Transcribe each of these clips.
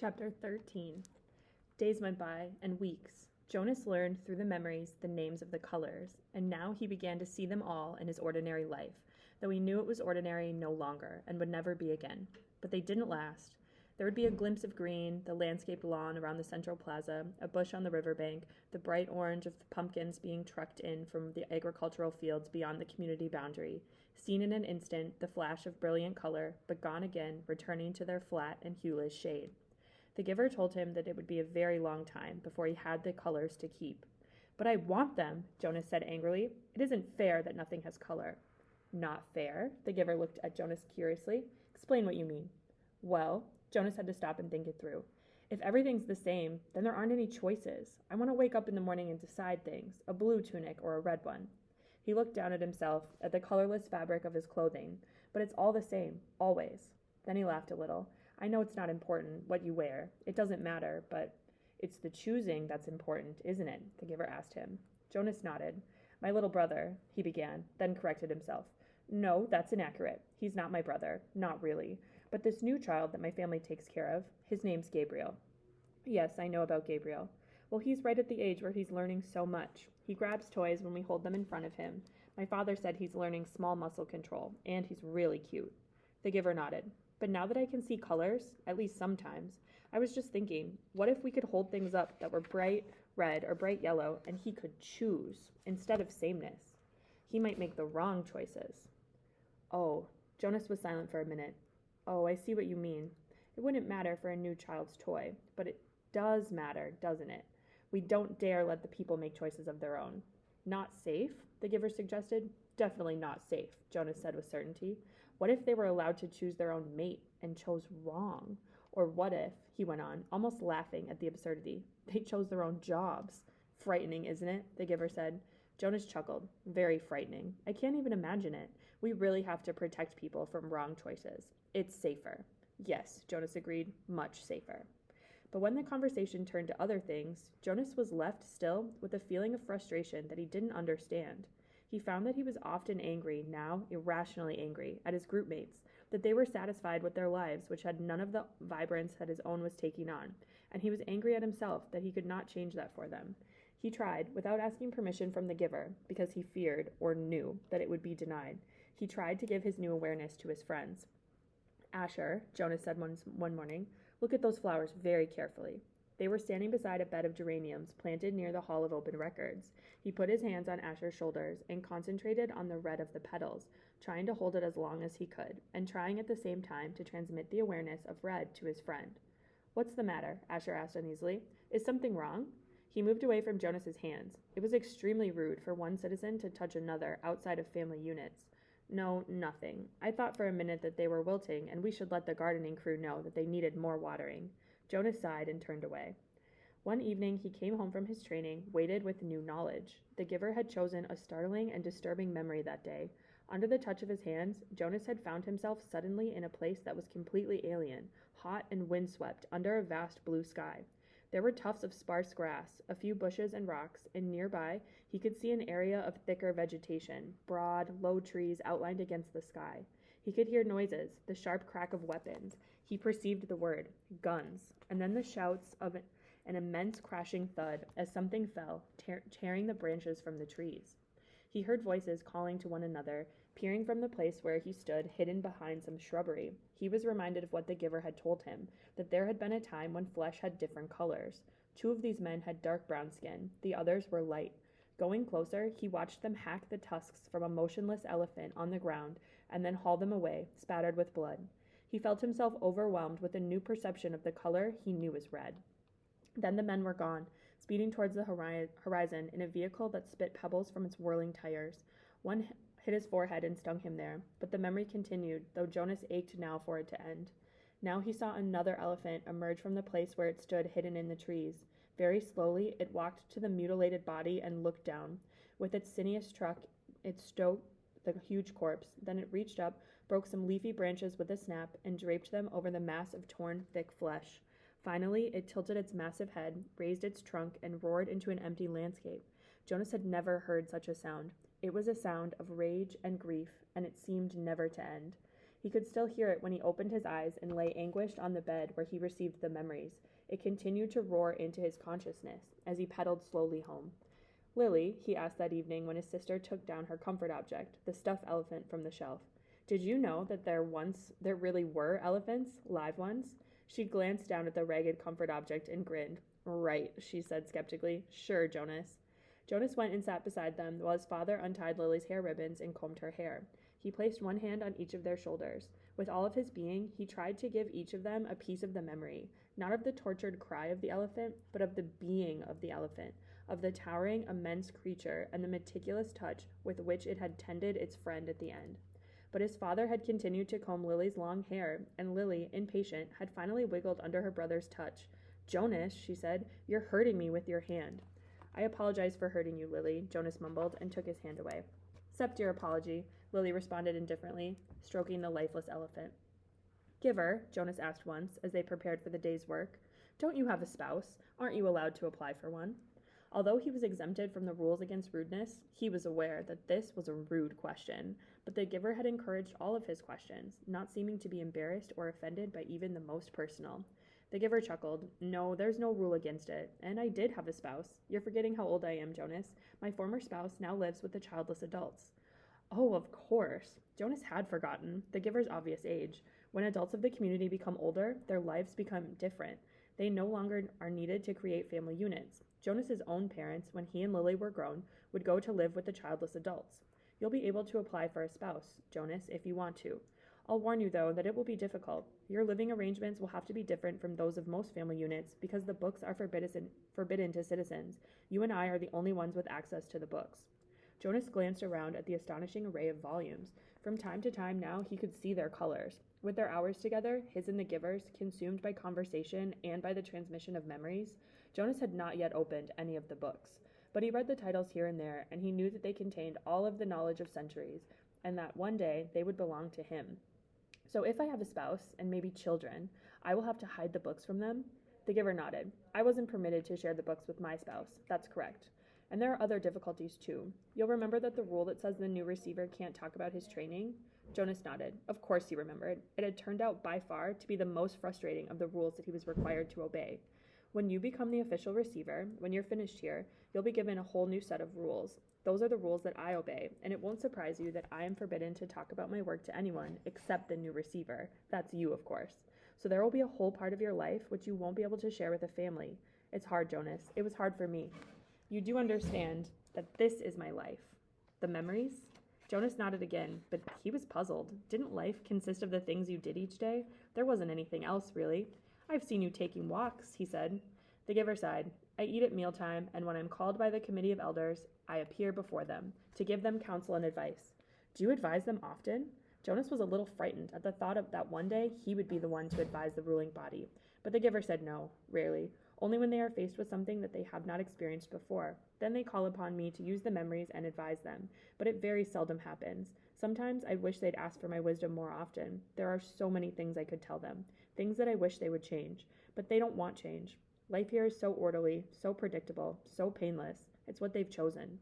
Chapter 13. Days went by, and weeks. Jonas learned through the memories the names of the colors, and now he began to see them all in his ordinary life, though he knew it was ordinary no longer, and would never be again. But they didn't last. There would be a glimpse of green, the landscaped lawn around the central plaza, a bush on the riverbank, the bright orange of the pumpkins being trucked in from the agricultural fields beyond the community boundary, seen in an instant, the flash of brilliant color, but gone again, returning to their flat and hueless shade. The giver told him that it would be a very long time before he had the colors to keep. "But I want them," Jonas said angrily. "It isn't fair that nothing has color." "Not fair?" The giver looked at Jonas curiously. "Explain what you mean." "Well," Jonas had to stop and think it through. "If everything's the same, then there aren't any choices. I want to wake up in the morning and decide things, a blue tunic or a red one." He looked down at himself, at the colorless fabric of his clothing. "But it's all the same, always." Then he laughed a little. "I know it's not important, what you wear. It doesn't matter, but it's the choosing that's important, isn't it?" the giver asked him. Jonas nodded. "My little brother," he began, then corrected himself. "No, that's inaccurate. He's not my brother. Not really. But this new child that my family takes care of, his name's Gabriel." "Yes, I know about Gabriel." "Well, he's right at the age where he's learning so much. He grabs toys when we hold them in front of him. My father said he's learning small muscle control, and he's really cute." The giver nodded. "But now that I can see colors, at least sometimes, I was just thinking, what if we could hold things up that were bright red or bright yellow, and he could choose, instead of sameness? He might make the wrong choices." "Oh," Jonas was silent for a minute. "Oh, I see what you mean. It wouldn't matter for a new child's toy, but it does matter, doesn't it? We don't dare let the people make choices of their own." "Not safe?" the giver suggested. "Definitely not safe," Jonas said with certainty. "What if they were allowed to choose their own mate and chose wrong? Or what if," he went on, almost laughing at the absurdity, "they chose their own jobs?" "Frightening, isn't it?" the giver said. Jonas chuckled. "Very frightening. I can't even imagine it. We really have to protect people from wrong choices. It's safer." "Yes," Jonas agreed, "much safer." But when the conversation turned to other things, Jonas was left still with a feeling of frustration that he didn't understand. He found that he was often angry, now irrationally angry, at his group mates, that they were satisfied with their lives which had none of the vibrance that his own was taking on, and he was angry at himself that he could not change that for them. He tried, without asking permission from the giver, because he feared, or knew, that it would be denied. He tried to give his new awareness to his friends. "Asher," Jonas said one morning, "look at those flowers very carefully." They were standing beside a bed of geraniums planted near the Hall of Open Records. He put his hands on Asher's shoulders and concentrated on the red of the petals, trying to hold it as long as he could, and trying at the same time to transmit the awareness of red to his friend. "What's the matter?" Asher asked uneasily. "Is something wrong?" He moved away from Jonas's hands. It was extremely rude for one citizen to touch another outside of family units. "No, nothing. I thought for a minute that they were wilting, and we should let the gardening crew know that they needed more watering." Jonas sighed and turned away. One evening he came home from his training, weighted with new knowledge. The giver had chosen a startling and disturbing memory that day. Under the touch of his hands, Jonas had found himself suddenly in a place that was completely alien, hot and windswept, under a vast blue sky. There were tufts of sparse grass, a few bushes and rocks, and nearby he could see an area of thicker vegetation, broad, low trees outlined against the sky. He could hear noises, the sharp crack of weapons. He perceived the word, guns, and then the shouts of an immense crashing thud as something fell, tearing the branches from the trees. He heard voices calling to one another, peering from the place where he stood, hidden behind some shrubbery. He was reminded of what the giver had told him, that there had been a time when flesh had different colors. 2 of these men had dark brown skin, the others were light. Going closer, he watched them hack the tusks from a motionless elephant on the ground and then haul them away, spattered with blood. He felt himself overwhelmed with a new perception of the color he knew as red. Then the men were gone, speeding towards the horizon in a vehicle that spit pebbles from its whirling tires. One hit his forehead and stung him there, but the memory continued, though Jonas ached now for it to end. Now he saw another elephant emerge from the place where it stood hidden in the trees. Very slowly it walked to the mutilated body and looked down. With its sinuous trunk, it stroked the huge corpse. Then it reached up, broke some leafy branches with a snap, and draped them over the mass of torn, thick flesh. Finally, it tilted its massive head, raised its trunk, and roared into an empty landscape. Jonas had never heard such a sound. It was a sound of rage and grief, and it seemed never to end. He could still hear it when he opened his eyes and lay anguished on the bed where he received the memories. It continued to roar into his consciousness as he pedaled slowly home. Lily, he asked that evening when his sister took down her comfort object, the stuffed elephant, from the shelf, did you know that there really were elephants, live ones? She glanced down at the ragged comfort object and grinned. Right, she said skeptically. Sure, Jonas. Jonas went and sat beside them while his father untied Lily's hair ribbons and combed her hair. He placed one hand on each of their shoulders. With all of his being, he tried to give each of them a piece of the memory, not of the tortured cry of the elephant, but of the being of the elephant, of the towering, immense creature and the meticulous touch with which it had tended its friend at the end. But his father had continued to comb Lily's long hair, and Lily, impatient, had finally wiggled under her brother's touch. Jonas, she said, you're hurting me with your hand. I apologize for hurting you, Lily, Jonas mumbled and took his hand away. Accept your apology, Lily responded indifferently, stroking the lifeless elephant. Giver, Jonas asked once, as they prepared for the day's work, don't you have a spouse? Aren't you allowed to apply for one? Although he was exempted from the rules against rudeness, he was aware that this was a rude question, but the giver had encouraged all of his questions, not seeming to be embarrassed or offended by even the most personal. The giver chuckled. No, there's no rule against it, and I did have a spouse. You're forgetting how old I am, Jonas. My former spouse now lives with the childless adults. Oh, of course. Jonas had forgotten the giver's obvious age. When adults of the community become older, their lives become different. They no longer are needed to create family units. Jonas's own parents, when he and Lily were grown, would go to live with the childless adults. You'll be able to apply for a spouse, Jonas, if you want to. I'll warn you, though, that it will be difficult. Your living arrangements will have to be different from those of most family units because the books are forbidden to citizens. You and I are the only ones with access to the books. Jonas glanced around at the astonishing array of volumes. From time to time now he could see their colors. With their hours together, his and the giver's, consumed by conversation and by the transmission of memories, Jonas had not yet opened any of the books. But he read the titles here and there, and he knew that they contained all of the knowledge of centuries, and that one day they would belong to him. So if I have a spouse, and maybe children, I will have to hide the books from them? The giver nodded. I wasn't permitted to share the books with my spouse. That's correct. And there are other difficulties too. You'll remember that the rule that says the new receiver can't talk about his training? Jonas nodded. Of course he remembered. It had turned out by far to be the most frustrating of the rules that he was required to obey. When you become the official receiver, when you're finished here, you'll be given a whole new set of rules. Those are the rules that I obey, and it won't surprise you that I am forbidden to talk about my work to anyone except the new receiver. That's you, of course. So there will be a whole part of your life which you won't be able to share with a family. It's hard, Jonas. It was hard for me. You do understand that this is my life. The memories? Jonas nodded again, but he was puzzled. Didn't life consist of the things you did each day? There wasn't anything else, really. I've seen you taking walks, he said. The giver sighed. I eat at mealtime, and when I'm called by the committee of elders, I appear before them, to give them counsel and advice. Do you advise them often? Jonas was a little frightened at the thought of that one day he would be the one to advise the ruling body. But the giver said no, rarely, only when they are faced with something that they have not experienced before. Then they call upon me to use the memories and advise them, but it very seldom happens. Sometimes I wish they'd ask for my wisdom more often. There are so many things I could tell them, things that I wish they would change, but they don't want change. Life here is so orderly, so predictable, so painless. It's what they've chosen.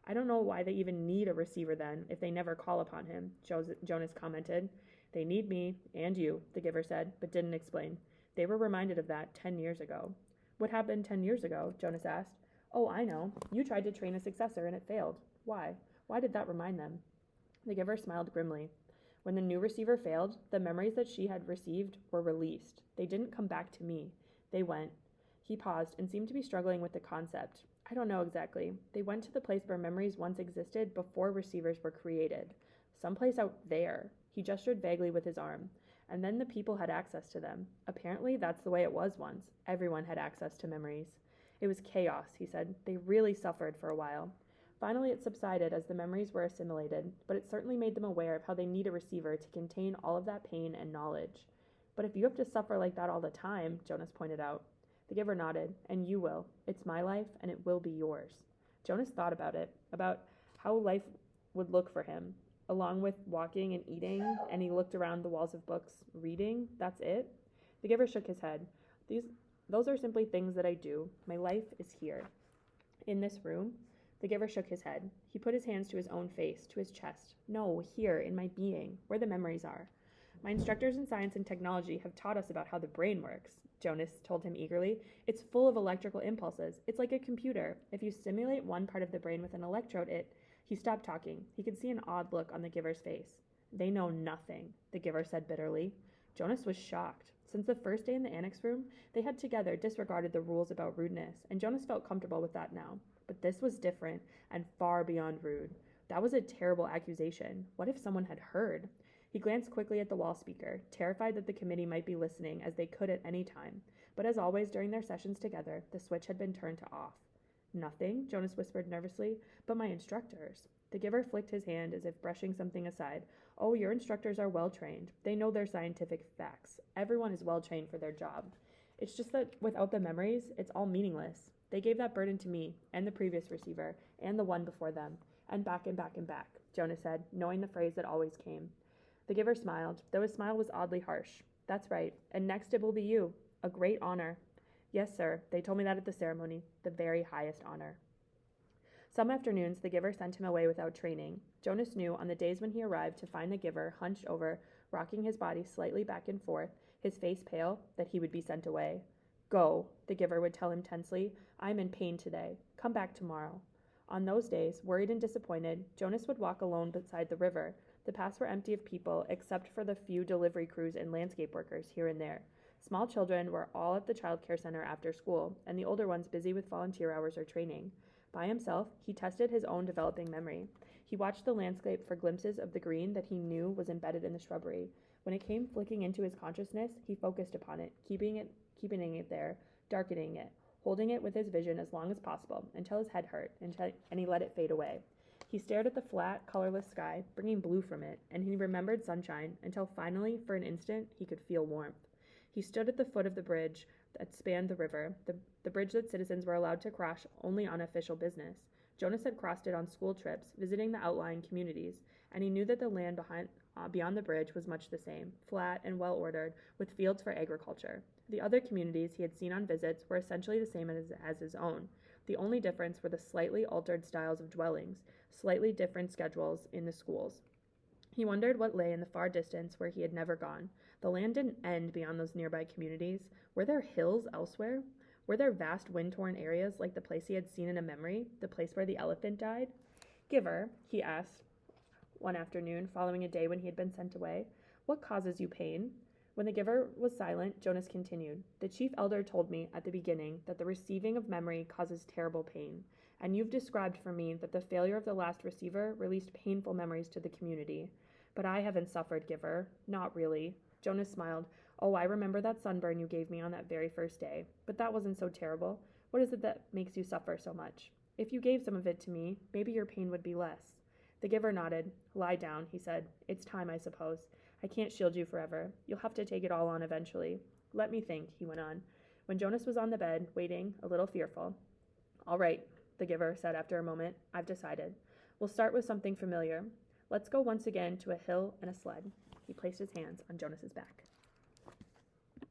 I don't know why they even need a receiver then, if they never call upon him, Jonas commented. They need me, and you, the giver said, but didn't explain. They were reminded of that 10 years ago. What happened 10 years ago? Jonas asked. Oh, I know. You tried to train a successor and it failed. Why? Why did that remind them? The giver smiled grimly. When the new receiver failed, the memories that she had received were released. They didn't come back to me. They went. He paused and seemed to be struggling with the concept. I don't know exactly. They went to the place where memories once existed before receivers were created. Someplace out there. He gestured vaguely with his arm. And then the people had access to them. Apparently, that's the way it was once. Everyone had access to memories. It was chaos, he said. They really suffered for a while. Finally, it subsided as the memories were assimilated, but it certainly made them aware of how they need a receiver to contain all of that pain and knowledge. But if you have to suffer like that all the time, Jonas pointed out. The giver nodded. And you will. It's my life, and it will be yours. Jonas thought about it, about how life would look for him, along with walking and eating, and he looked around the walls of books, reading. That's it? The giver shook his head. Those are simply things that I do. My life is here. In this room? The giver shook his head. He put his hands to his own face, to his chest. No, here, in my being, where the memories are. My instructors in science and technology have taught us about how the brain works, Jonas told him eagerly. It's full of electrical impulses. It's like a computer. If you stimulate one part of the brain with an electrode, He stopped talking. He could see an odd look on the giver's face. They know nothing, the giver said bitterly. Jonas was shocked. Since the first day in the annex room, they had together disregarded the rules about rudeness, and Jonas felt comfortable with that now. But this was different and far beyond rude. That was a terrible accusation. What if someone had heard? He glanced quickly at the wall speaker, terrified that the committee might be listening, as they could at any time. But as always during their sessions together, the switch had been turned to off. Nothing, Jonas whispered nervously, but my instructors. The giver flicked his hand as if brushing something aside. Oh, your instructors are well trained. They know their scientific facts. Everyone is well trained for their job. It's just that without the memories, it's all meaningless. They gave that burden to me, and the previous receiver, and the one before them, and back and back and back, Jonas said, knowing the phrase that always came. The giver smiled, though his smile was oddly harsh. That's right, and next it will be you. A great honor. Yes, sir, they told me that at the ceremony, the very highest honor. Some afternoons the giver sent him away without training. Jonas knew on the days when he arrived to find the giver hunched over, rocking his body slightly back and forth, his face pale, that he would be sent away. Go, the giver would tell him tensely. I'm in pain today. Come back tomorrow. On those days, worried and disappointed, Jonas would walk alone beside the river. The paths were empty of people except for the few delivery crews and landscape workers here and there. Small children were all at the child care center after school, and the older ones busy with volunteer hours or training. By himself, he tested his own developing memory. He watched the landscape for glimpses of the green that he knew was embedded in the shrubbery. When it came flicking into his consciousness, he focused upon it, keeping it there, darkening it, holding it with his vision as long as possible, until his head hurt, and he let it fade away. He stared at the flat, colorless sky, bringing blue from it, and he remembered sunshine, until finally, for an instant, he could feel warmth. He stood at the foot of the bridge that spanned the river, the bridge that citizens were allowed to cross only on official business. Jonas had crossed it on school trips, visiting the outlying communities, and he knew that the land beyond the bridge was much the same, flat and well-ordered, with fields for agriculture. The other communities he had seen on visits were essentially the same as his own. The only difference were the slightly altered styles of dwellings, slightly different schedules in the schools. He wondered what lay in the far distance where he had never gone. The land didn't end beyond those nearby communities. Were there hills elsewhere? Were there vast wind-torn areas like the place he had seen in a memory, the place where the elephant died? Giver, he asked one afternoon, following a day when he had been sent away, what causes you pain? When the giver was silent, Jonas continued, the chief elder told me at the beginning that the receiving of memory causes terrible pain, and you've described for me that the failure of the last receiver released painful memories to the community. But I haven't suffered, Giver. Not really. Jonas smiled. Oh, I remember that sunburn you gave me on that very first day. But that wasn't so terrible. What is it that makes you suffer so much? If you gave some of it to me, maybe your pain would be less. The giver nodded. Lie down, he said. It's time, I suppose. I can't shield you forever. You'll have to take it all on eventually. Let me think, he went on. When Jonas was on the bed, waiting, a little fearful. All right, the giver said after a moment. I've decided. We'll start with something familiar. Let's go once again to a hill and a sled. He placed his hands on Jonas's back.